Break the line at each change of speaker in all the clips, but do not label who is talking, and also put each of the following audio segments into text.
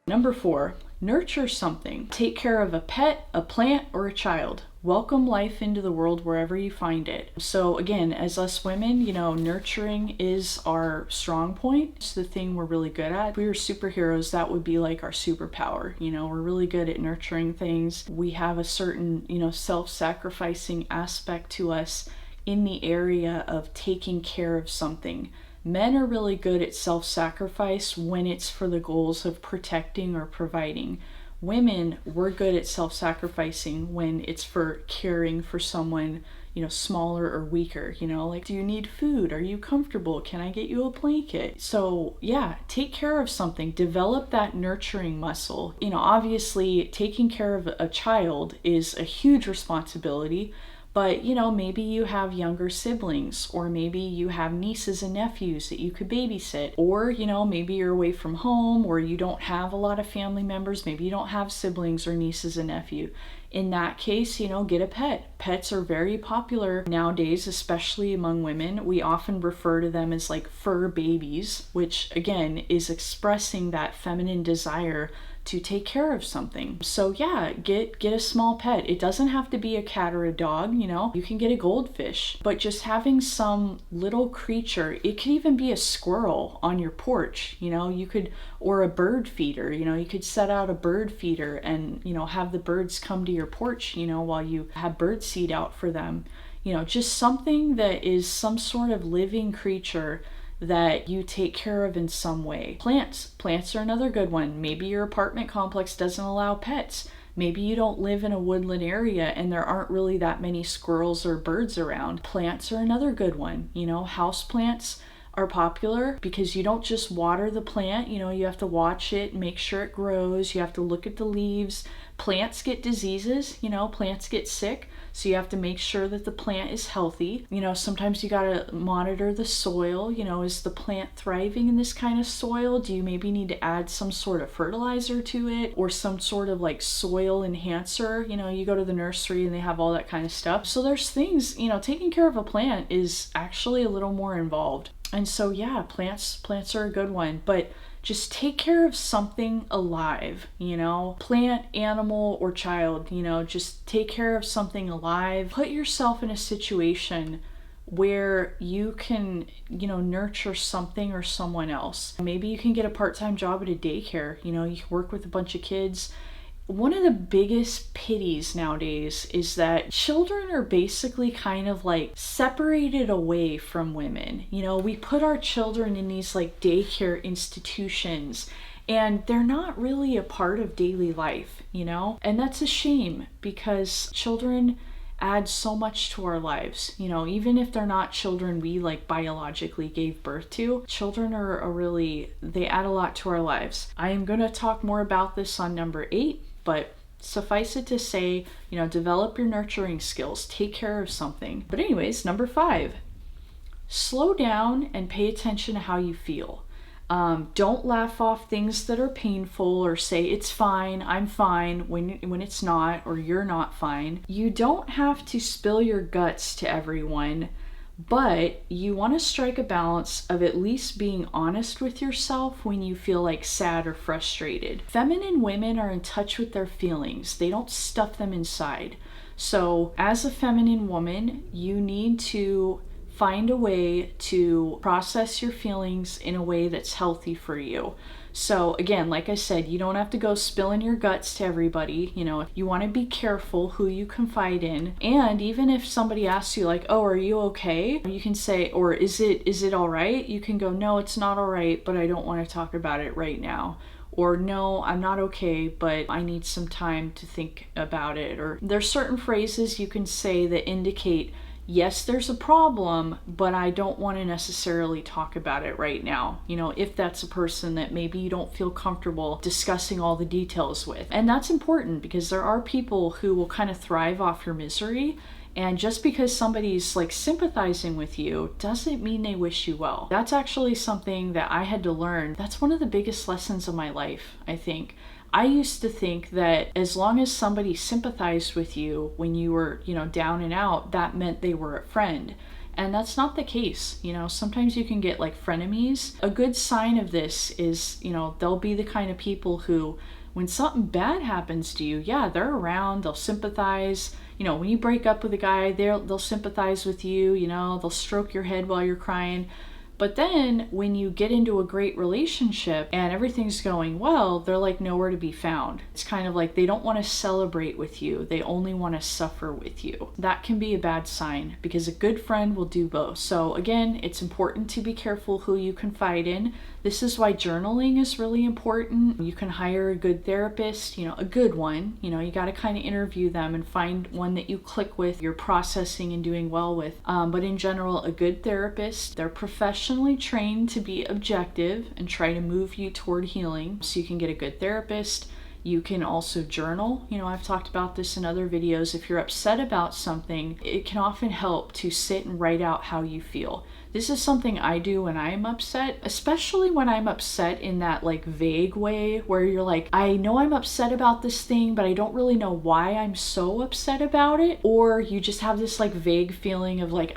Number 4, nurture something. Take care of a pet, a plant, or a child. Welcome life into the world wherever you find it. So again, as us women, nurturing is our strong point. It's the thing we're really good at. If we were superheroes, that would be like our superpower. We're really good at nurturing things. We have a certain, self-sacrificing aspect to us in the area of taking care of something. Men are really good at self-sacrifice when it's for the goals of protecting or providing. Women, we're good at self-sacrificing when it's for caring for someone, smaller or weaker, like, do you need food? Are you comfortable? Can I get you a blanket? So yeah, take care of something, develop that nurturing muscle. Obviously taking care of a child is a huge responsibility. But, maybe you have younger siblings, or maybe you have nieces and nephews that you could babysit, or, maybe you're away from home, or you don't have a lot of family members, maybe you don't have siblings or nieces and nephew. In that case, get a pet. Pets are very popular nowadays, especially among women. We often refer to them as like fur babies, which again is expressing that feminine desire to take care of something. So yeah, get a small pet. It doesn't have to be a cat or a dog, you can get a goldfish, but just having some little creature, it could even be a squirrel on your porch, or a bird feeder, you could set out a bird feeder and, have the birds come to your porch, while you have bird seed out for them, just something that is some sort of living creature that you take care of in some way. Plants are another good one. Maybe your apartment complex doesn't allow pets. Maybe you don't live in a woodland area and there aren't really that many squirrels or birds around. Plants are another good one. House plants are popular because you don't just water the plant, you have to watch it and make sure it grows. You have to look at the leaves. Plants get diseases, plants get sick. So you have to make sure that the plant is healthy. Sometimes you gotta monitor the soil. Is the plant thriving in this kind of soil? Do you maybe need to add some sort of fertilizer to it or some sort of like soil enhancer? You go to the nursery and they have all that kind of stuff. So there's things, taking care of a plant is actually a little more involved. And so yeah, plants are a good one, but just take care of something alive, plant, animal, or child, just take care of something alive. Put yourself in a situation where you can, nurture something or someone else. Maybe you can get a part-time job at a daycare, you can work with a bunch of kids. One of the biggest pities nowadays is that children are basically kind of like separated away from women. We put our children in these like daycare institutions and they're not really a part of daily life, and that's a shame because children add so much to our lives. Even if they're not children we like biologically gave birth to, children they add a lot to our lives. I am going to talk more about this on number 8. But suffice it to say, develop your nurturing skills, take care of something. But anyways, number 5, slow down and pay attention to how you feel. Don't laugh off things that are painful or say it's fine, I'm fine when it's not, or you're not fine. You don't have to spill your guts to everyone, but you want to strike a balance of at least being honest with yourself when you feel like sad or frustrated. Feminine women are in touch with their feelings. They don't stuff them inside. So as a feminine woman, you need to find a way to process your feelings in a way that's healthy for you. So again, like I said, you don't have to go spilling your guts to everybody. You want to be careful who you confide in. And even if somebody asks you like, oh, are you okay? You can say, or is it all right? You can go, no, it's not all right, but I don't want to talk about it right now. Or no, I'm not okay, but I need some time to think about it. Or there's certain phrases you can say that indicate, yes, there's a problem, but I don't want to necessarily talk about it right now. If that's a person that maybe you don't feel comfortable discussing all the details with. And that's important because there are people who will kind of thrive off your misery. And just because somebody's like sympathizing with you doesn't mean they wish you well. That's actually something that I had to learn. That's one of the biggest lessons of my life, I think. I used to think that as long as somebody sympathized with you when you were, down and out, that meant they were a friend. And that's not the case. Sometimes you can get like frenemies. A good sign of this is, they'll be the kind of people who, when something bad happens to you, yeah, they're around, they'll sympathize. When you break up with a guy, they'll sympathize with you, they'll stroke your head while you're crying. But then when you get into a great relationship and everything's going well, they're like nowhere to be found. It's kind of like they don't want to celebrate with you. They only want to suffer with you. That can be a bad sign because a good friend will do both. So again, it's important to be careful who you confide in. This is why journaling is really important. You can hire a good therapist, a good one. You got to kind of interview them and find one that you click with, you're processing and doing well with. But in general, a good therapist, they're professionally trained to be objective and try to move you toward healing. So you can get a good therapist. You can also journal. I've talked about this in other videos. If you're upset about something, it can often help to sit and write out how you feel. This is something I do when I'm upset, especially when I'm upset in that like vague way where you're like, I know I'm upset about this thing, but I don't really know why I'm so upset about it. Or you just have this like vague feeling of like,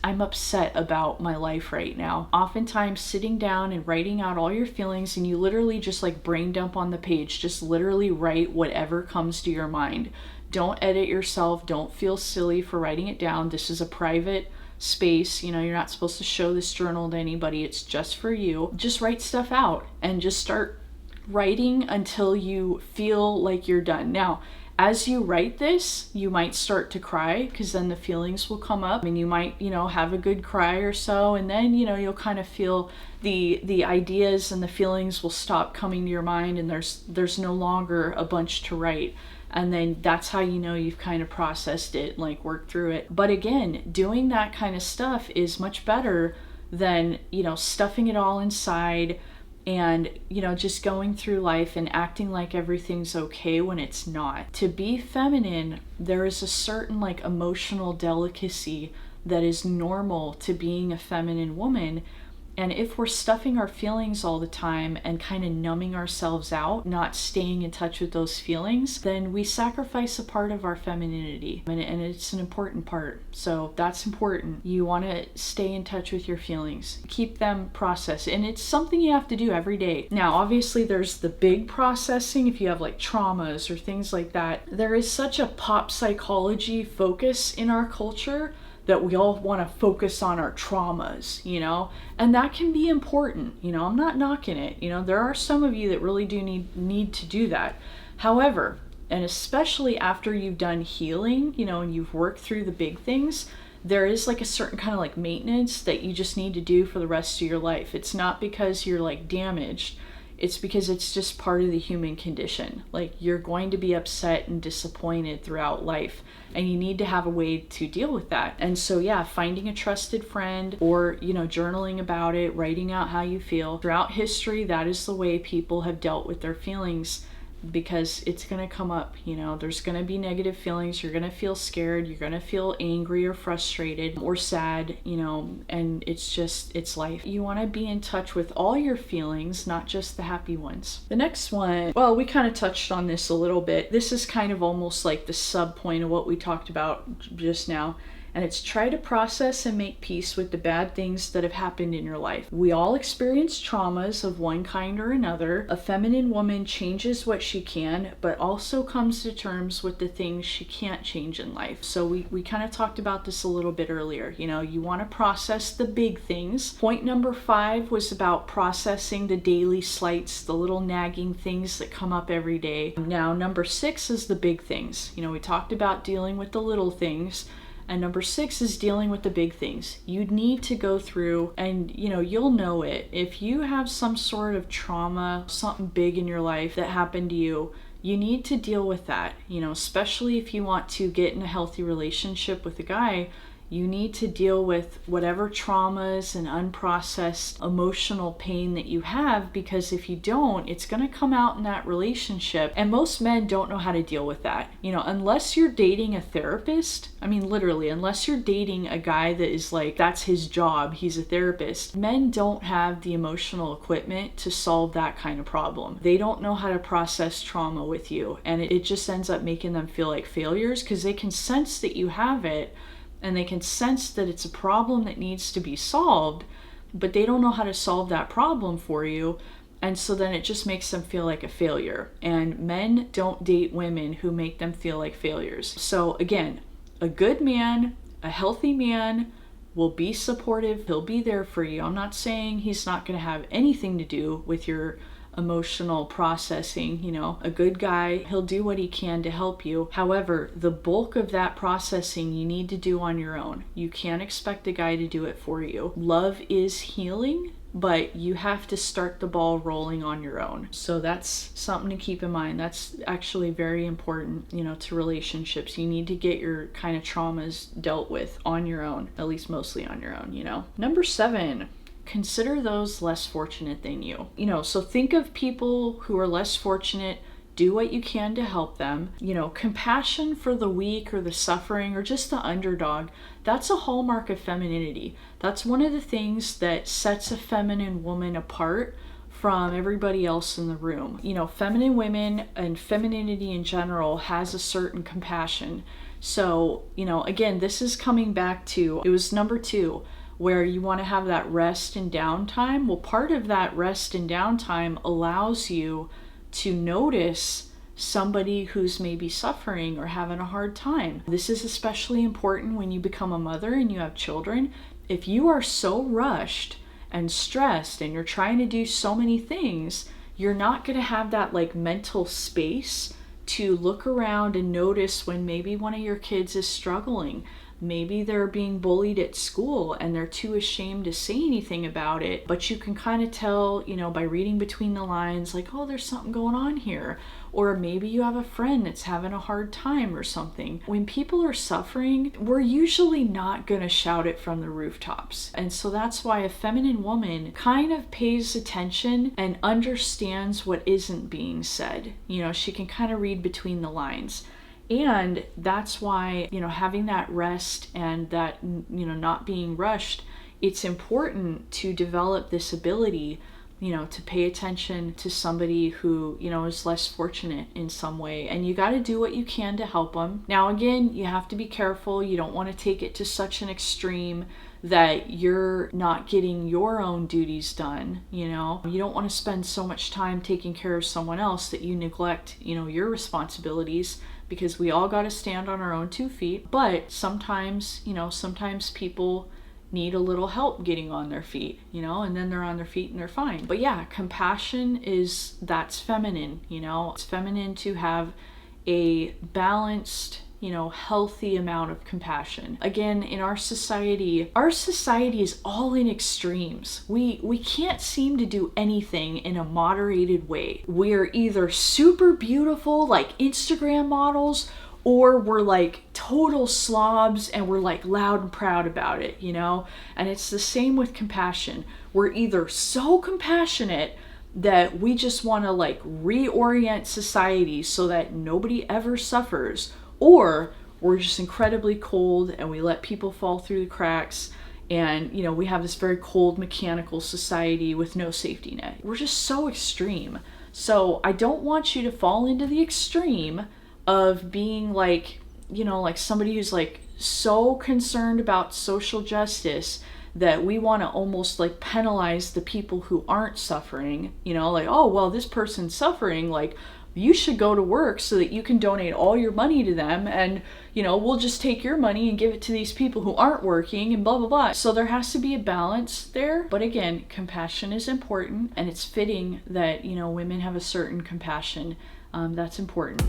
I'm upset about my life right now. Oftentimes sitting down and writing out all your feelings, and you literally just like brain dump on the page, just literally write whatever comes to your mind. Don't edit yourself. Don't feel silly for writing it down. This is a private space. You're not supposed to show this journal to anybody. It's just for you. Just write stuff out and just start writing until you feel like you're done. Now, as you write this, you might start to cry because then the feelings will come up and you might, have a good cry or so. And then, you'll kind of feel the ideas and the feelings will stop coming to your mind, and there's no longer a bunch to write. And then that's how you've kind of processed it, like worked through it. But again, doing that kind of stuff is much better than, stuffing it all inside and, just going through life and acting like everything's okay when it's not. To be feminine, there is a certain like emotional delicacy that is normal to being a feminine woman. And if we're stuffing our feelings all the time and kind of numbing ourselves out, not staying in touch with those feelings, then we sacrifice a part of our femininity. And it's an important part. So that's important. You want to stay in touch with your feelings. Keep them processed. And it's something you have to do every day. Now, obviously, there's the big processing if you have like traumas or things like that. There is such a pop psychology focus in our culture that we all want to focus on our traumas, and that can be important. I'm not knocking it. There are some of you that really do need to do that. However, and especially after you've done healing, and you've worked through the big things, there is like a certain kind of like maintenance that you just need to do for the rest of your life. It's not because you're like damaged. It's because it's just part of the human condition. Like, you're going to be upset and disappointed throughout life, and you need to have a way to deal with that. And so, yeah, finding a trusted friend or, journaling about it, writing out how you feel. Throughout history, that is the way people have dealt with their feelings, because it's going to come up. There's going to be negative feelings. You're going to feel scared. You're going to feel angry or frustrated or sad, and it's life. You want to be in touch with all your feelings, not just the happy ones. The next one, well, we kind of touched on this a little bit. This is kind of almost like the sub point of what we talked about just now. And it's try to process and make peace with the bad things that have happened in your life. We all experience traumas of one kind or another. A feminine woman changes what she can, but also comes to terms with the things she can't change in life. So we kind of talked about this a little bit earlier. You want to process the big things. Point number 5 was about processing the daily slights, the little nagging things that come up every day. Now, number 6 is the big things. We talked about dealing with the little things. And number 6 is dealing with the big things. You need to go through, and you'll know it. If you have some sort of trauma, something big in your life that happened to you, you need to deal with that. Especially if you want to get in a healthy relationship with a guy, you need to deal with whatever traumas and unprocessed emotional pain that you have, because if you don't, it's going to come out in that relationship. And most men don't know how to deal with that. Unless you're dating a therapist, literally, unless you're dating a guy that is like, that's his job, he's a therapist, men don't have the emotional equipment to solve that kind of problem. They don't know how to process trauma with you. And it just ends up making them feel like failures because they can sense that you have it. and they can sense that it's a problem that needs to be solved, but they don't know how to solve that problem for you. And so then it just makes them feel like a failure. And men don't date women who make them feel like failures. So again, a good man, a healthy man, will be supportive. He'll be there for you. I'm not saying he's not going to have anything to do with your emotional processing. You know, a good guy, he'll do what he can to help you. However, the bulk of that processing you need to do on your own. You can't expect a guy to do it for you. Love is healing, but you have to start the ball rolling on your own. So that's something to keep in mind. That's actually very important, you know, to relationships. You need to get your kind of traumas dealt with on your own, at least mostly on your own, you know. Number 7, consider those less fortunate than you. You know, so think of people who are less fortunate. Do what you can to help them. You know, compassion for the weak or the suffering or just the underdog, that's a hallmark of femininity. That's one of the things that sets a feminine woman apart from everybody else in the room. You know, feminine women and femininity in general has a certain compassion. So, you know, again, this is coming back to, it was number 2, where you want to have that rest and downtime. Well, part of that rest and downtime allows you to notice somebody who's maybe suffering or having a hard time. This is especially important when you become a mother and you have children. If you are so rushed and stressed and you're trying to do so many things, you're not going to have that like mental space to look around and notice when maybe one of your kids is struggling. Maybe they're being bullied at school and they're too ashamed to say anything about it, but you can kind of tell, you know, by reading between the lines, like, oh, there's something going on here. Or maybe you have a friend that's having a hard time or something. When people are suffering, we're usually not going to shout it from the rooftops. And so that's why a feminine woman kind of pays attention and understands what isn't being said. You know, she can kind of read between the lines. And that's why, you know, having that rest and that, you know, not being rushed, it's important to develop this ability, you know, to pay attention to somebody who, you know, is less fortunate in some way. And you got to do what you can to help them. Now, again, you have to be careful. You don't want to take it to such an extreme that you're not getting your own duties done. You know, you don't want to spend so much time taking care of someone else that you neglect, you know, your responsibilities, because we all got to stand on our own 2 feet. But sometimes, you know, sometimes people need a little help getting on their feet, you know, and then they're on their feet and they're fine. But yeah, compassion that's feminine, you know. It's feminine to have a balanced, you know, healthy amount of compassion. Again, in our society is all in extremes. We can't seem to do anything in a moderated way. We're either super beautiful, like Instagram models, or we're like total slobs and we're like loud and proud about it, you know? And it's the same with compassion. We're either so compassionate that we just want to like reorient society so that nobody ever suffers, or we're just incredibly cold and we let people fall through the cracks, and, you know, we have this very cold mechanical society with no safety net. We're just so extreme. So I don't want you to fall into the extreme of being like, you know, like somebody who's like so concerned about social justice that we want to almost like penalize the people who aren't suffering, you know, like, oh, well, this person's suffering, like, you should go to work so that you can donate all your money to them, and, you know, we'll just take your money and give it to these people who aren't working, and blah, blah, blah. So there has to be a balance there. But again, compassion is important, and it's fitting that, you know, women have a certain compassion. That's important.